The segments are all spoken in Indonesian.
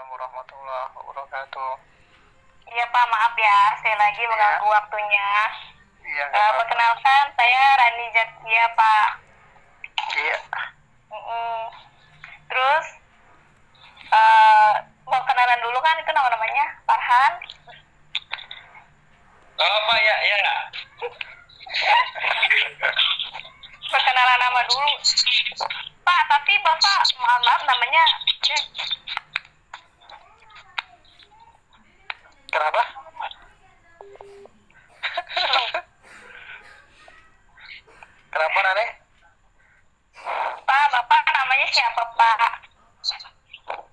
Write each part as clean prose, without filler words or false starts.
Waalaikumsalam warahmatullahi wabarakatuh. Iya Pak, maaf ya, saya lagi mengganggu Iya, waktunya. iya nggak apa-apa. Perkenalkan, saya Rani Zakia Pak. Iya, Mm-mm. Terus, eh, mau kenalan dulu kan itu namanya Farhan. Oh Pak, ya ya. Perkenalan nama dulu. Pak, tapi Bapak, maaf namanya, kenapa? Kenapa Nane? Pak, Bapak namanya siapa Pak?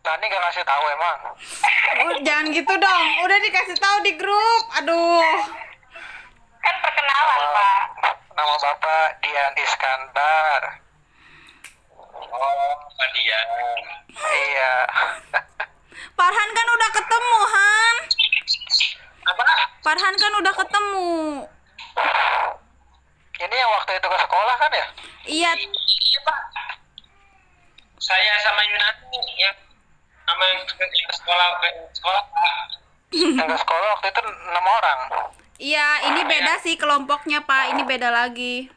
Nani gak ngasih tahu emang. Jangan gitu dong. Udah dikasih tahu di grup. Aduh. Kan perkenalan Nama, Pak. nama Bapak Dian Iskandar. Oh, Pak Dian. Iya. Farhan kan udah ketemu, Han. Apa? Farhan kan udah ketemu. Ini yang waktu itu ke sekolah kan ya? Iya. Iya Pak. Saya sama Yunani yang sama yang ke sekolah Pak. Yang ke sekolah waktu itu 6 orang. Iya, ini beda sih kelompoknya, Pak. Ini beda lagi.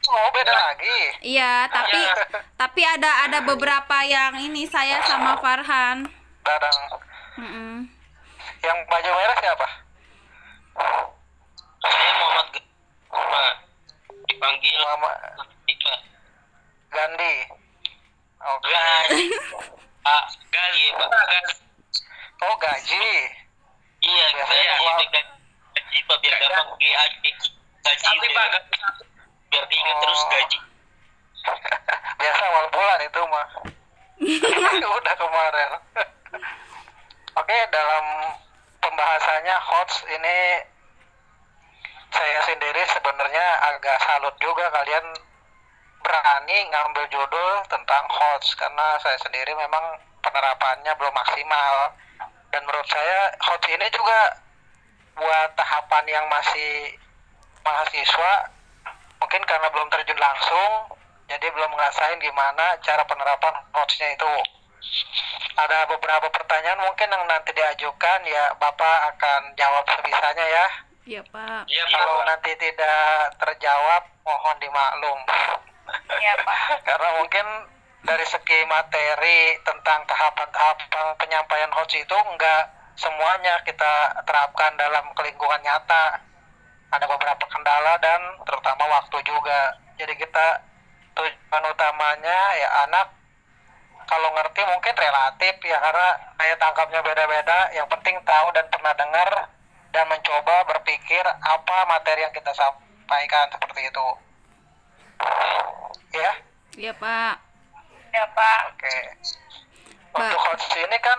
Oh, beda lagi. Iya, tapi ada beberapa yang ini saya sama Farhan. Barang. Mm-mm. Yang baju merah siapa? Saya Muhammad Pak. Dipanggil Mama Tiba. Gandhi. Oke. Gaji. Pak Gaji Pak. Oh, gaji. Iya, Biasanya gaji. gua- Gaji Pak biar gampang gaji. Gaji Pak. Biar tinggal terus gaji. Biasa awal bulan itu mah. Udah kemarin. Oke, dalam pembahasannya HOTS ini saya sendiri sebenarnya agak salut juga kalian berani ngambil judul tentang HOTS karena saya sendiri memang penerapannya belum maksimal dan menurut saya HOTS ini juga buat tahapan yang masih mahasiswa mungkin karena belum terjun langsung jadi belum ngerasain gimana cara penerapan HOTS-nya itu. Ada beberapa pertanyaan mungkin yang nanti diajukan ya Bapak akan jawab sebisanya ya. Iya, Pak. Iya Kalau Pak. nanti tidak terjawab mohon dimaklum. Iya Pak. Karena mungkin dari segi materi tentang tahapan-tahapan penyampaian HOTS itu enggak semuanya kita terapkan dalam lingkungan nyata. Ada beberapa kendala dan terutama waktu juga. Jadi kita tujuan utamanya ya anak kalau ngerti mungkin relatif ya karena saya tangkapnya beda-beda. Yang penting tahu dan pernah dengar dan mencoba berpikir apa materi yang kita sampaikan seperti itu. Ya, Iya, Pak. Iya Pak. oke. Untuk host ini kan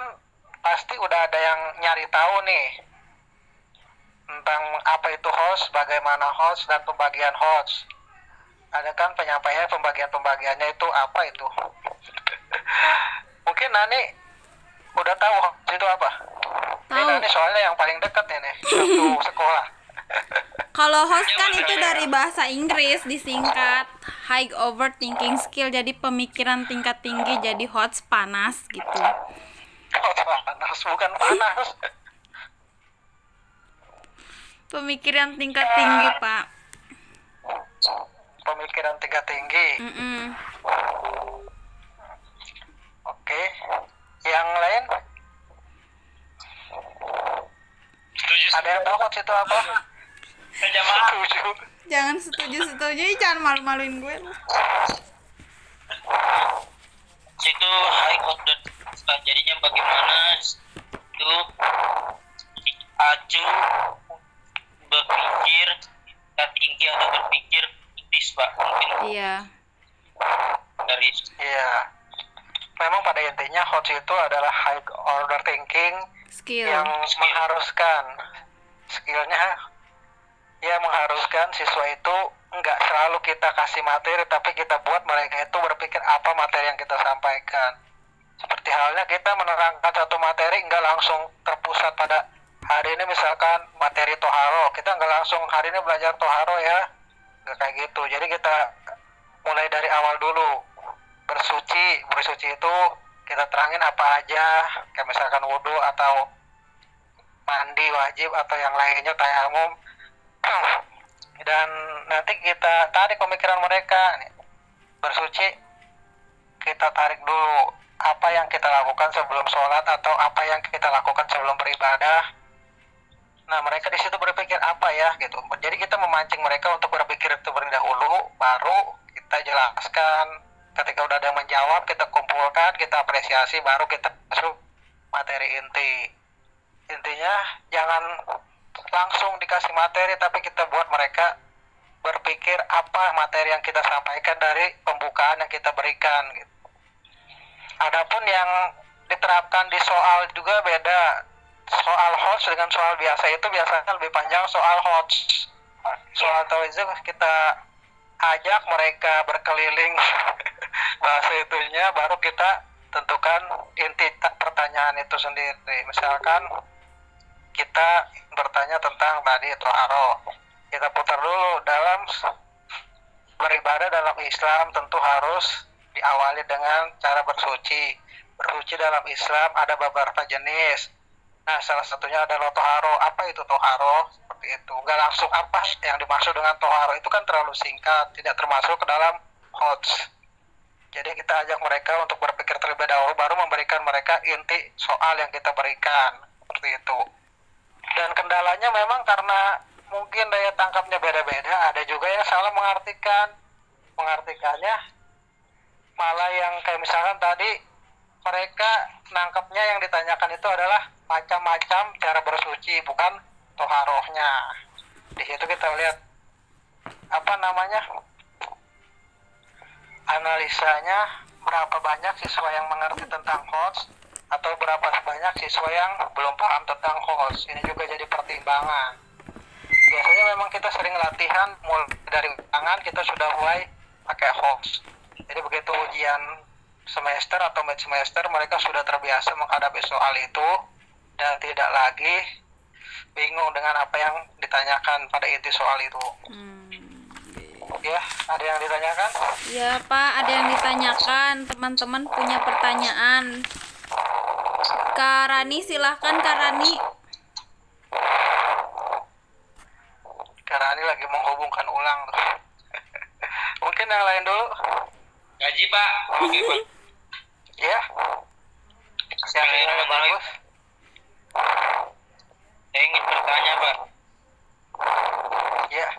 pasti udah ada yang nyari tahu nih tentang apa itu host, bagaimana host dan pembagian host. Ada kan penyampaian pembagiannya itu apa itu? Mungkin Nani udah tahu host itu apa? Ini Tahu. Nani soalnya yang paling dekat ini waktu sekolah. Kalau host kan itu dari bahasa Inggris disingkat high overthinking skill, jadi pemikiran tingkat tinggi, jadi HOTS panas gitu. Host panas bukan panas. Pemikiran tingkat tinggi, Pak. Pemikiran tingkat tinggi. Mm-mm. Oke. Yang lain? Setuju. Ada yang tahu host itu apa? Jamaah. Setuju. Jangan setuju, jangan malu-maluin gue lu. Itu high order. Jadinya bagaimana itu dipacu berpikir tingkat tinggi atau berpikir kritis Pak mungkin Iya. dari Iya. Memang pada intinya HOTS itu adalah high order thinking Skill. yang mengharuskan skillnya ya mengharuskan siswa itu enggak selalu kita kasih materi tapi kita buat mereka itu berpikir apa materi yang kita sampaikan. Seperti halnya kita menerangkan satu materi enggak langsung terpusat pada hari ini misalkan materi toharo, kita enggak langsung hari ini belajar toharo ya, enggak kayak gitu. Jadi kita mulai dari awal dulu bersuci itu kita terangin apa aja, kayak misalkan wudhu atau mandi wajib atau yang lainnya tayamum. Dan nanti kita tarik pemikiran mereka nih. Bersuci kita tarik dulu apa yang kita lakukan sebelum sholat atau apa yang kita lakukan sebelum beribadah. Nah mereka di situ berpikir apa ya gitu. Jadi kita memancing mereka untuk berpikir itu terlebih dahulu, baru kita jelaskan. Ketika udah ada yang menjawab, kita kumpulkan, kita apresiasi, baru kita masuk materi inti. Intinya jangan langsung dikasih materi, tapi kita buat mereka berpikir apa materi yang kita sampaikan dari pembukaan yang kita berikan gitu. Adapun yang diterapkan di soal juga beda. Soal host dengan soal biasa itu biasanya lebih panjang soal host. Soal tawizu kita ajak mereka berkeliling bahasa itunya, baru kita tentukan inti pertanyaan itu sendiri. Misalkan kita bertanya tentang tadi toharo, kita putar dulu. Dalam beribadah dalam Islam tentu harus diawali dengan cara bersuci. Bersuci dalam Islam ada beberapa jenis. Nah, salah satunya adalah toharo. Apa itu toharo? Seperti itu. Nggak langsung apa yang dimaksud dengan toharo. Itu kan terlalu singkat, tidak termasuk ke dalam hots. Jadi kita ajak mereka untuk berpikir terlebih dahulu, baru memberikan mereka inti soal yang kita berikan. Seperti itu. Dan kendalanya memang karena mungkin daya tangkapnya beda-beda. Ada juga yang salah mengartikan. Mengartikannya malah yang kayak misalkan tadi, mereka nangkapnya yang ditanyakan itu adalah macam-macam cara bersuci, bukan toharohnya. Di situ kita lihat analisanya, berapa banyak siswa yang mengerti tentang host atau berapa banyak siswa yang belum paham tentang host. Ini juga jadi pertimbangan. Biasanya memang kita sering latihan mulai dari tangan, kita sudah mulai pakai host. Jadi begitu ujian semester atau mid semester, mereka sudah terbiasa menghadapi soal itu dan tidak lagi bingung dengan apa yang ditanyakan pada inti soal itu. Ya, ada yang ditanyakan? Ya Pak, ada yang ditanyakan. Teman-teman punya pertanyaan. Kak Rani, silahkan Kak Rani. Karena ini lagi menghubungkan ulang tuh. Mungkin yang lain dulu. Gaji Pak. Oke Pak. Ya. Yang lain bagus. Saya ingin bertanya Pak. Ya.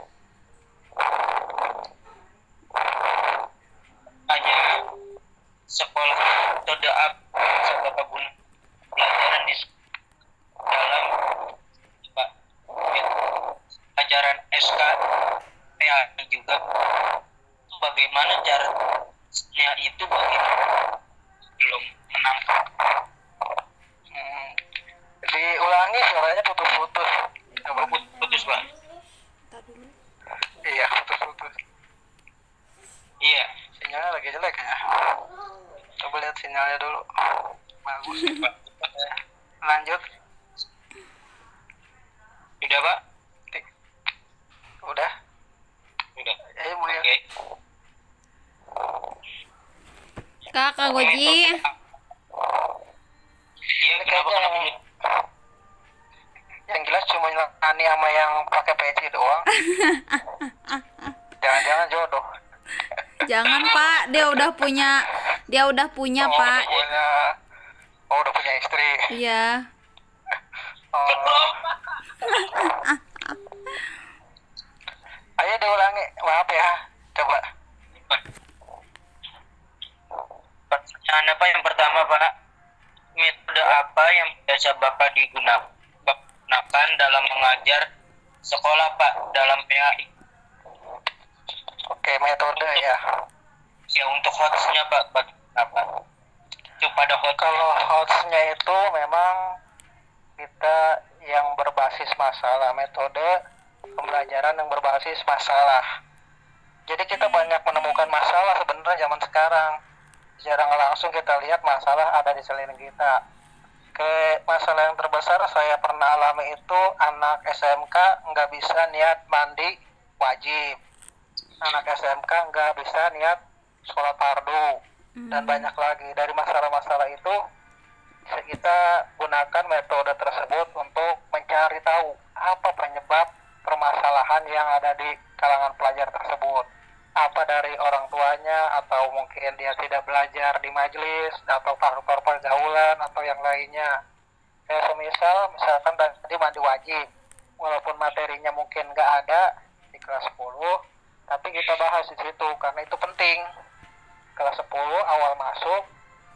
Hanya sekolah atau doa seberapa guna pelajaran di dalam Pak ajaran SK PAI juga, bagaimana caranya itu belum menangkap. Diulangi, suaranya putus-putus. Coba. Putus Pak. Iya, putus-putus. Iya Sinyalnya lagi jelek ya. Coba lihat sinyalnya dulu. Bagus. Pak. Lanjut. Sudah Pak. Udah. Sudah. Mau ya. Oke. Kak Goji. Iya kenapa Kayaknya yang jelas cuma Ani sama yang pakai peci doang. Jangan-jangan jodoh. Jangan Pak, dia udah punya Pak. Udah punya istri. Iya. Oh. Ayo diulangi, maaf ya. Coba. Pertanyaan apa yang pertama Pak? Metode apa yang biasa Bapak digunakan dalam mengajar sekolah Pak dalam PAI? Oke, metode ya. Ya untuk hostnya Pak, apa? Itu pada host. Kalau hostnya itu memang kita yang berbasis masalah, metode pembelajaran yang berbasis masalah. Jadi kita banyak menemukan masalah sebenarnya zaman sekarang. Secara nggak langsung kita lihat masalah ada di sekeliling kita. Masalah yang terbesar saya pernah alami itu anak SMK nggak bisa niat mandi wajib. Anak SMK nggak bisa niat sholat fardu. dan banyak lagi. Dari masalah-masalah itu kita gunakan metode tersebut untuk mencari tahu apa penyebab permasalahan yang ada di kalangan pelajar tersebut. Apa dari orang tuanya, atau mungkin dia tidak belajar di majelis, atau faktor pergaulan, atau yang lainnya. Kayak misalkan tadi mandi wajib, walaupun materinya mungkin nggak ada di kelas 10, tapi kita bahas di situ karena itu penting. Kelas 10 awal masuk,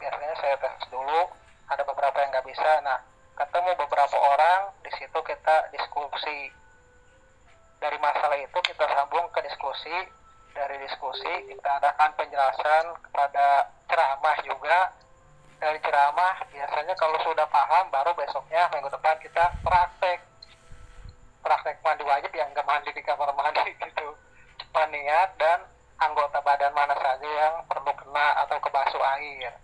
biasanya saya tes dulu, ada beberapa yang nggak bisa. Nah, ketemu beberapa orang, di situ kita diskusi. Dari masalah itu kita sambung ke diskusi. Dari diskusi kita adakan penjelasan kepada ceramah juga. Dari ceramah biasanya kalau sudah paham, baru besoknya minggu depan kita praktek mandi wajib yang nggak mandi di kamar mandi gitu. Cepat niat dan anggota badan mana saja yang perlu kena atau kebasuh air.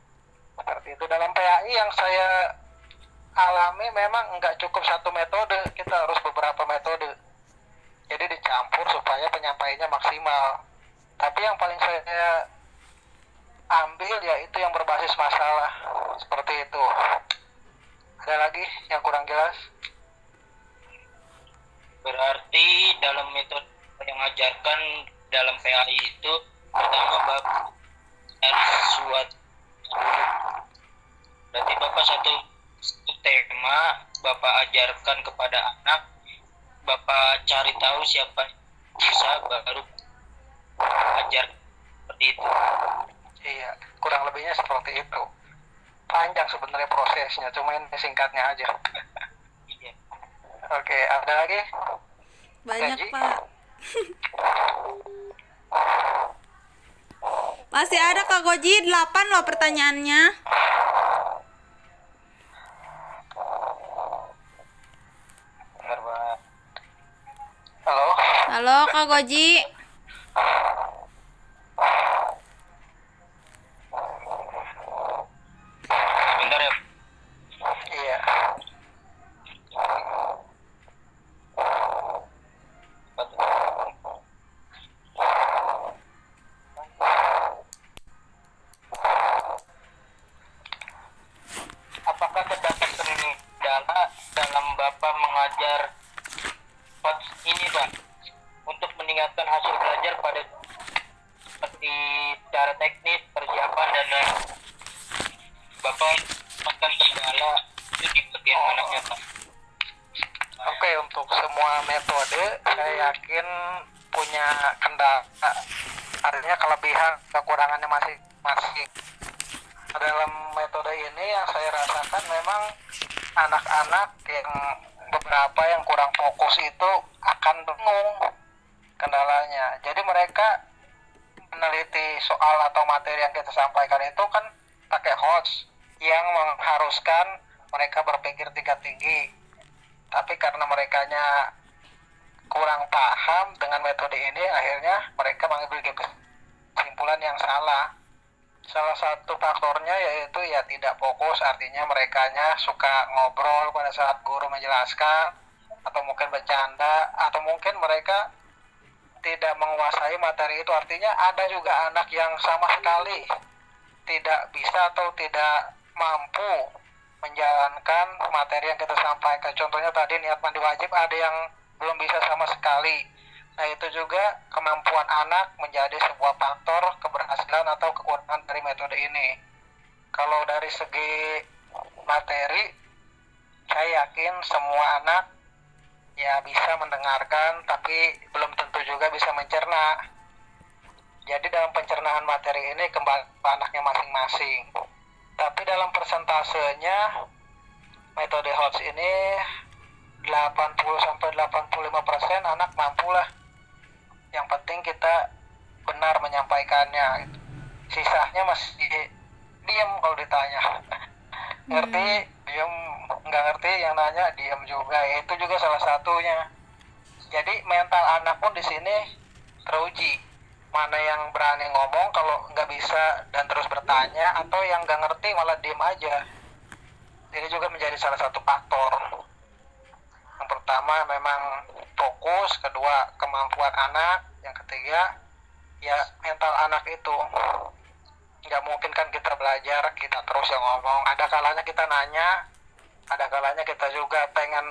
Seperti itu. Dalam PAI yang saya alami memang nggak cukup satu metode, kita harus beberapa metode. Jadi dicampur supaya penyampaiannya maksimal. Tapi yang paling saya ambil yaitu yang berbasis masalah. Seperti itu. Ada lagi yang kurang jelas? Berarti dalam metode yang mengajarkan dalam PAI itu pertama Bapak harus suatu, berarti Bapak satu tema Bapak ajarkan kepada anak, Bapak cari tahu siapa yang bisa, baru ajar seperti itu. Iya, kurang lebihnya seperti itu. Panjang sebenarnya prosesnya, cuma ini singkatnya aja. Iya. Oke, ada lagi? Banyak, Gaji? Pak. Masih ada Kak Goji, 8 loh pertanyaannya. Benar, Pak. Halo? Halo Kak Goji. Benar ya? Iya. Apakah terdapat kendala dalam Bapak mengajar POTS ini, Pak, untuk meningkatkan hasil belajar pada seperti secara teknis, persiapan, dan lain? Bapak akan kendala itu di bagian mananya, Pak? Oke, untuk semua metode saya yakin punya kendala, artinya kelebihan, kekurangannya masing-masing. Dalam metode ini yang saya rasakan memang anak-anak yang beberapa yang kurang fokus itu akan bingung kendalanya. Jadi mereka meneliti soal atau materi yang kita sampaikan itu kan pakai HOTS yang mengharuskan mereka berpikir tingkat tinggi. Tapi karena merekanya kurang paham dengan metode ini, akhirnya mereka mengambil kesimpulan yang salah. Salah satu faktornya yaitu ya tidak fokus, artinya merekanya suka ngobrol pada saat guru menjelaskan, atau mungkin bercanda, atau mungkin mereka tidak menguasai materi itu. Artinya ada juga anak yang sama sekali tidak bisa atau tidak mampu menjalankan materi yang kita sampaikan. Contohnya tadi niat mandi wajib, ada yang belum bisa sama sekali. Nah, itu juga kemampuan anak menjadi sebuah faktor keberhasilan atau kekurangan dari metode ini. Kalau dari segi materi, saya yakin semua anak ya bisa mendengarkan, tapi belum tentu juga bisa mencerna. Jadi dalam pencernaan materi ini kembali ke anaknya masing-masing. Tapi dalam persentasenya, metode HOTS ini 80-85% anak mampulah. Yang penting kita benar menyampaikannya. Sisanya masih diam kalau ditanya. Ngerti, diam, nggak ngerti, yang nanya diam juga. Ya, itu juga salah satunya. Jadi mental anak pun di sini teruji. Mana yang berani ngomong kalau nggak bisa dan terus bertanya, atau yang nggak ngerti malah diam aja. Ini juga menjadi salah satu faktor. Yang pertama memang fokus, kedua kemampuan anak, yang ketiga ya mental anak itu. nggak mungkin kan kita belajar kita terus yang ngomong. Ada kalanya kita nanya, ada kalanya kita juga pengen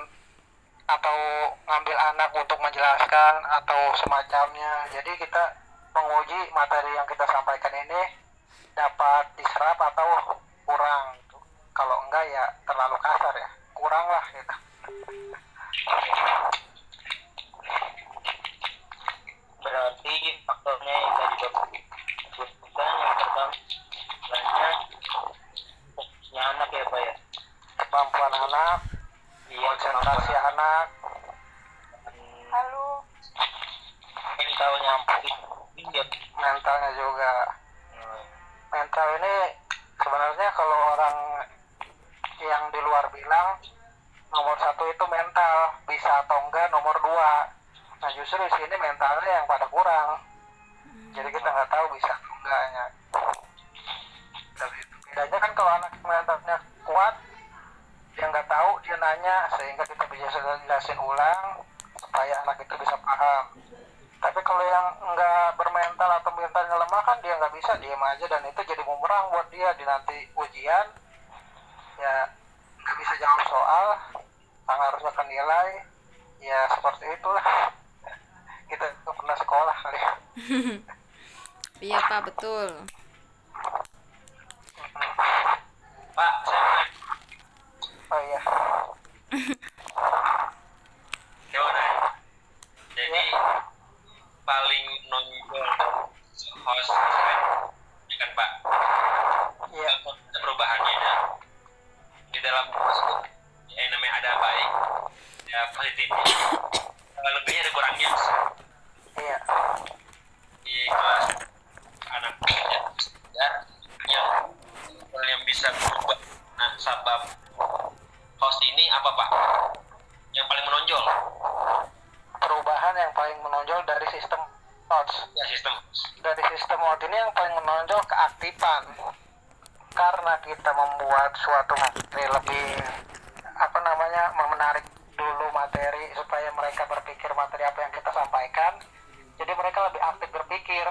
atau ngambil anak untuk menjelaskan atau semacamnya. Jadi kita menguji materi yang kita sampaikan ini dapat diserap atau kurang. Kalau enggak ya terlalu kasar ya, kurang lah gitu. Berarti faktornya yang tadi Bapak sebutkan, yang pertama sebenarnya fokusnya anak ya Pak ya. Kemampuan anak, Iya, konsentrasi anak, Halo. mentalnya iya. mentalnya juga. Mental ini sebenarnya kalau orang yang di luar bilang nomor 1 itu mental, bisa atau enggak nomor 2. Nah justru di sini mentalnya yang pada kurang. Jadi kita nggak tahu bisa atau enggaknya. Bedanya kan kalau anak mentalnya kuat, dia nggak tahu, dia nanya sehingga kita bisa jelasin ulang supaya anak itu bisa paham. Tapi kalau yang nggak bermental atau mentalnya lemah kan dia nggak bisa, diem aja, dan itu jadi bumerang buat dia di nanti ujian. Ya nggak bisa jawab soal yang harusnya kan nilai. Ya seperti itulah. Kita pernah sekolah kali. Iya Pak, betul. Pak, saya Oh iya. gimana? Jadi paling menonjol host ya kan Pak? Iya. Ada perubahannya ya. Di dalam host namanya ada baik, ya positifnya. Lebihnya ada kurangnya. Iya. Di kelas anak ya, yang bisa berubah. Nah, sabab host ini apa Pak? Yang paling menonjol? Perubahan yang paling menonjol dari sistem odds. Ya sistem. Dari sistem odds ini yang paling menonjol keaktifan. Karena kita membuat suatu materi lebih menarik dulu materi supaya mereka berpikir materi apa yang kita sampaikan. Jadi mereka lebih aktif berpikir.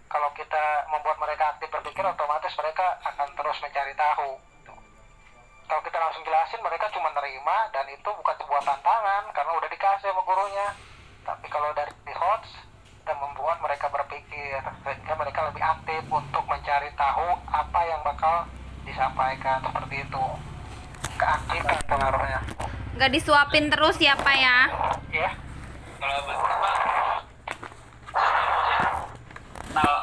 Kalau kita membuat mereka aktif berpikir, otomatis mereka akan terus mencari tahu. Kalau kita langsung jelasin, mereka cuma nerima, dan itu bukan sebuah tantangan karena udah dikasih sama gurunya. Tapi kalau dari HOTS, kita membuat mereka berpikir sehingga mereka lebih aktif untuk mencari tahu apa yang bakal disampaikan. Seperti itu, keaktifan pengaruhnya. Nggak disuapin terus ya Pak ya. Ya, Kalau begitu Pak, nah,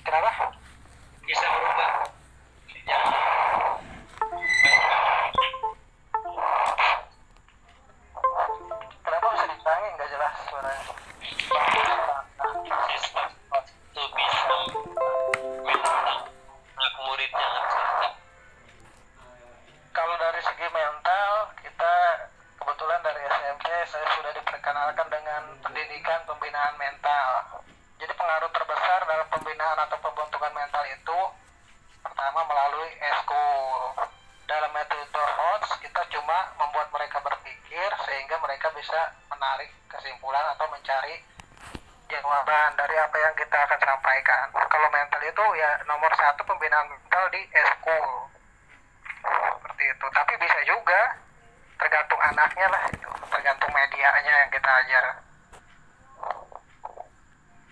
kenapa? bisa berubah. Ya. Kenapa bisa ditangi? Nggak jelas suaranya. Sistem itu bisa mental anak muridnya. Kalau dari segi mental, kita kebetulan dari SMP saya sudah diperkenalkan dengan pendidikan pembinaan mental. Jadi pengaruh terbesar dalam pembinaan atau pembentukan mental itu pertama melalui eskul. Dalam metode HOTS kita cuma membuat mereka berpikir sehingga mereka bisa menarik kesimpulan atau mencari jawaban dari apa yang kita akan sampaikan. Kalau mental itu ya nomor 1 pembinaan mental di eskul. Seperti itu. Tapi bisa juga tergantung anaknya lah itu, tergantung medianya yang kita ajar.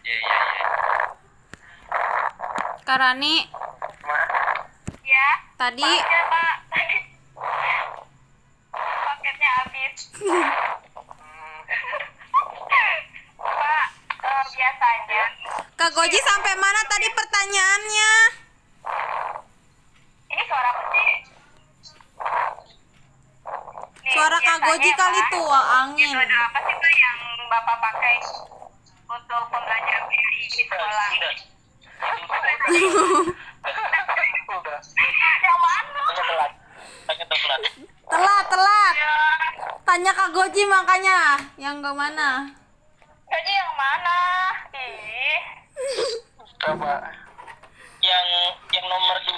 Iya. Kak Rani, Nah, Ya. tadi Ya Pak. Paketnya habis. Pak, biasanya Kak Goji sampai mana tadi pertanyaannya? ini suara apa sih? Nih, Suara Kak biasanya, Goji kali Pak, tuh angin. metode apa sih Pak yang Bapak pakai untuk pembelajaran PAI di sekolah? udah. Yang mana? Telat. Ya, Tanya Kak Goji makanya. Yang ke mana? gaji yang mana? Ih, Coba. yang nomor 2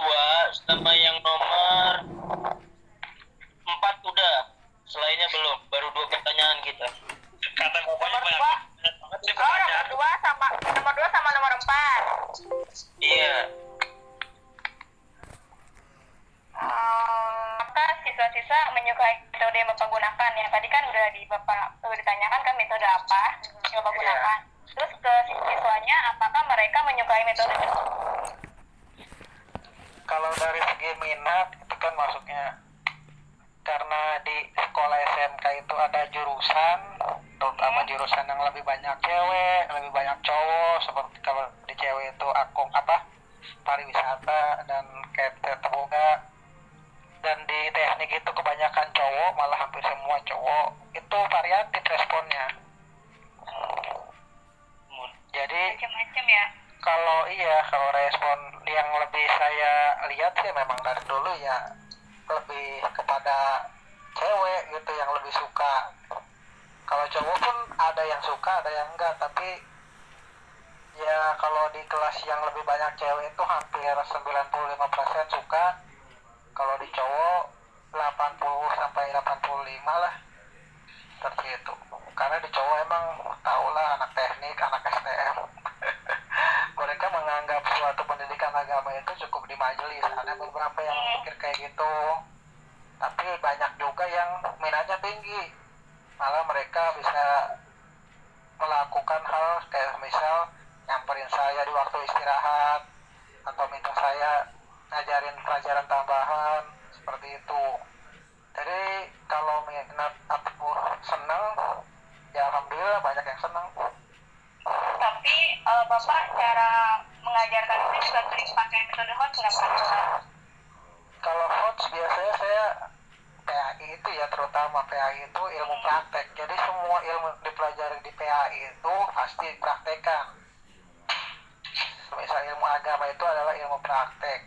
sama yang nomor 4 udah, selainnya belum, baru 2 pertanyaan kita. Kata bapaknya nomor banyak 2. banget sih Oh, nomor pertanyaan. 2 sama nomor 4. menyukai metode yang Bapak gunakan ya. Tadi kan udah ditanyakan kan metode apa yang Bapak Iya. gunakan. Terus ke siswanya, apakah mereka menyukai metode tersebut? Kalau dari segi minat itu kan masuknya karena di sekolah SMK itu ada jurusan, terutama jurusan yang lebih banyak cewek, lebih banyak cowok. Seperti kalau di cewek itu pariwisata dan kayak terbuka, dan di teknik itu kebanyakan cowok, malah hampir semua cowok. Itu variatif responnya. Jadi Macam-macam ya. kalau respon yang lebih saya lihat sih memang dari dulu ya lebih kepada cewek gitu yang lebih suka. Kalau cowok pun ada yang suka, ada yang enggak, tapi ya kalau di kelas yang lebih banyak cewek itu hampir 95% suka. Kalau di cowok 80 sampai 85 lah. Seperti itu. Karena di cowok emang tau lah, anak teknik, anak STM. Mereka menganggap suatu pendidikan agama itu cukup di majelis. Ada beberapa yang mikir kayak gitu. Tapi banyak juga yang minatnya tinggi. Malah mereka bisa melakukan hal kayak misal nyamperin saya di waktu istirahat, atau minta saya ngajarin pelajaran tambahan, seperti itu. Jadi kalau minat atau senang, ya alhamdulillah banyak yang senang. Tapi Bapak cara mengajarkan itu juga sering pakai metode hot nggak Pak? Kalau HOTS biasanya saya PAI itu ya, terutama PAI itu ilmu praktek. Jadi semua ilmu dipelajari di PAI itu pasti praktekan. Misal ilmu agama itu adalah ilmu praktek.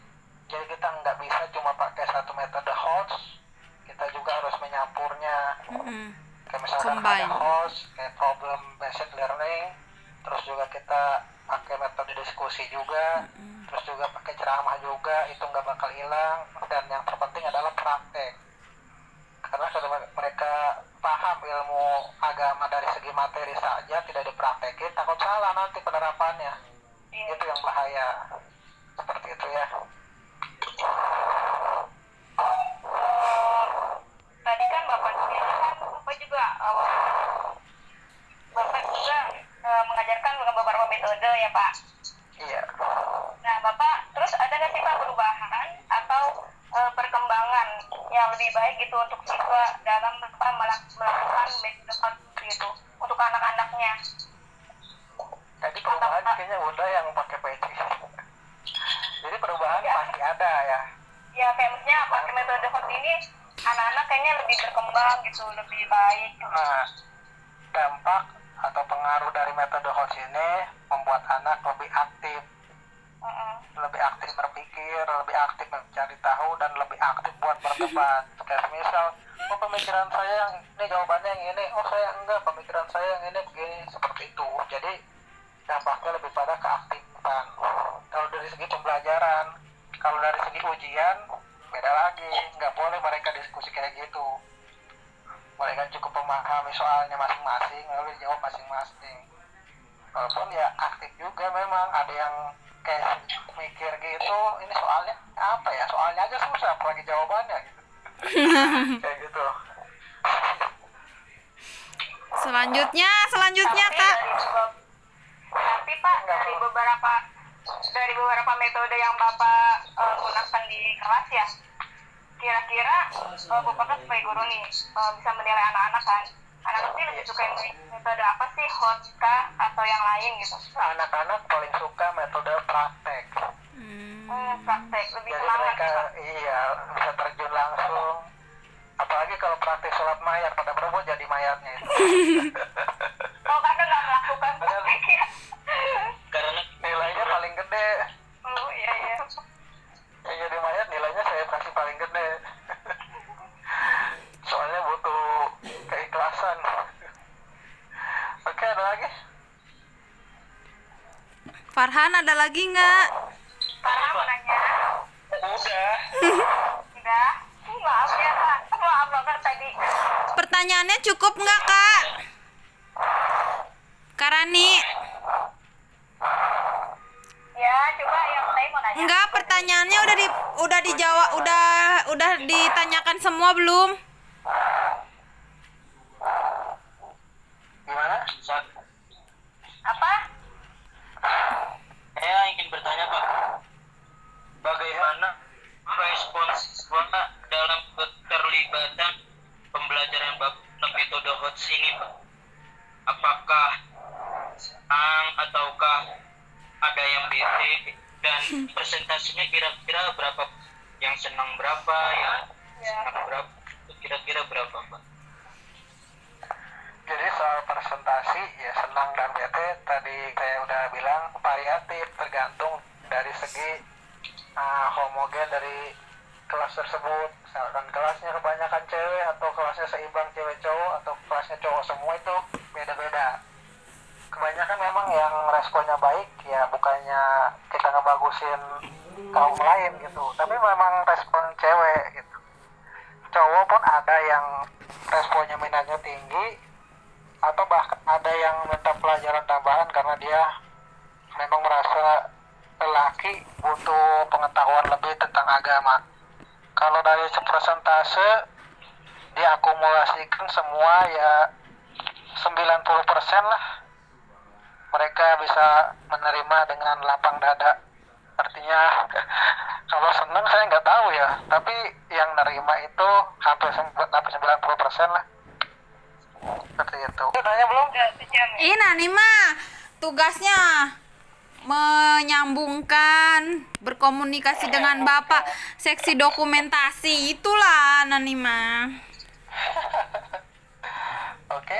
Jadi kita nggak bisa cuma pakai satu metode HOTS, kita juga harus menyampurnya. Kayak misalkan ada Combine. HOTS, kayak problem based learning, terus juga kita pakai metode diskusi juga, terus juga pakai ceramah juga, itu nggak bakal hilang. Dan yang terpenting adalah praktek, karena kalau mereka paham ilmu agama dari segi materi saja tidak dipraktekin, takut salah nanti penerapannya. Itu yang bahaya. Seperti itu ya. Tadi kan Bapak juga mengajarkan dengan beberapa metode ya Pak. Iya. Nah Bapak, terus ada nggak sih Pak perubahan atau perkembangan yang lebih baik gitu untuk siswa dalam melakukan metode hot gitu untuk anak-anaknya? Jadi perubahan kayaknya udah yang pakai PC. Jadi perubahan pasti ada ya. Ya kayak misalnya pakai metode hot ini anak-anak kayaknya lebih berkembang gitu, lebih baik. Nah, dampak atau pengaruh dari metode HOTS ini membuat anak lebih aktif, lebih aktif berpikir, lebih aktif mencari tahu, dan lebih aktif buat berdebat. Kayak misal, oh pemikiran saya yang ini jawabannya yang ini, oh saya enggak, pemikiran saya yang ini begini, seperti itu. Jadi dampaknya lebih pada keaktifan. Kalau dari segi pembelajaran, kalau dari segi ujian beda lagi, nggak boleh mereka diskusi kayak gitu. Mereka cukup memahami soalnya masing-masing, lalu dijawab masing-masing. Walaupun ya aktif juga memang, ada yang kayak mikir gitu, ini soalnya apa ya, soalnya aja susah apalagi jawabannya gitu. Kayak gitu. Selanjutnya Tapi Kak. Tapi Pak, dari beberapa metode yang Bapak gunakan di kelas ya, kira-kira Bapak kan sebagai guru nih bisa menilai anak-anak kan, anak-anak ini lebih suka metode apa sih, hot kah atau yang lain gitu? Anak-anak paling suka metode praktek. Praktek, lebih Jadi semangat mereka ya, Pak. bisa terjun langsung. Apalagi kalau praktek sholat mayat, pada berebut jadi mayatnya itu. Oh karena nggak melakukan praktek ya? Karena Nilainya paling gede. Oh iya. Yang jadi mayat nilainya saya kasih paling gede. Soalnya butuh keikhlasan. Oke, ada lagi? Farhan ada lagi nggak? Farhan mau nanya? udah Udah? Maaf ya Kak, maaf banget tadi. Pertanyaannya cukup nggak Kak? Karani, Ya, coba yang saya mau nanya. enggak, pertanyaannya udah dijawab, udah ditanyakan semua belum? persentasenya kira-kira berapa? Yang senang berapa, yang senang berapa? Kira-kira berapa, Pak? Jadi soal presentasi ya senang dan bete tadi saya udah bilang variatif tergantung dari segi homogen dari kelas tersebut. Misalkan kelasnya kebanyakan cewek atau kelasnya seimbang cewek cowok atau kelasnya cowok semua itu beda-beda. Kebanyakan memang yang responnya baik ya bukannya kita ngebagusin kaum lain gitu, tapi memang respon cewek gitu. Cowok pun ada yang responnya minatnya tinggi atau bahkan ada yang minta pelajaran tambahan karena dia memang merasa lelaki butuh pengetahuan lebih tentang agama. Kalau dari persentase diakumulasikan semua ya 90% lah mereka bisa menerima dengan lapang dada. Artinya kalau senang saya nggak tahu ya, tapi yang nerima itu hampir 90% lah. Seperti itu. Nanya belum? Ina nih mah tugasnya menyambungkan, berkomunikasi dengan Bapak, seksi dokumentasi itulah Nani mah. Oke.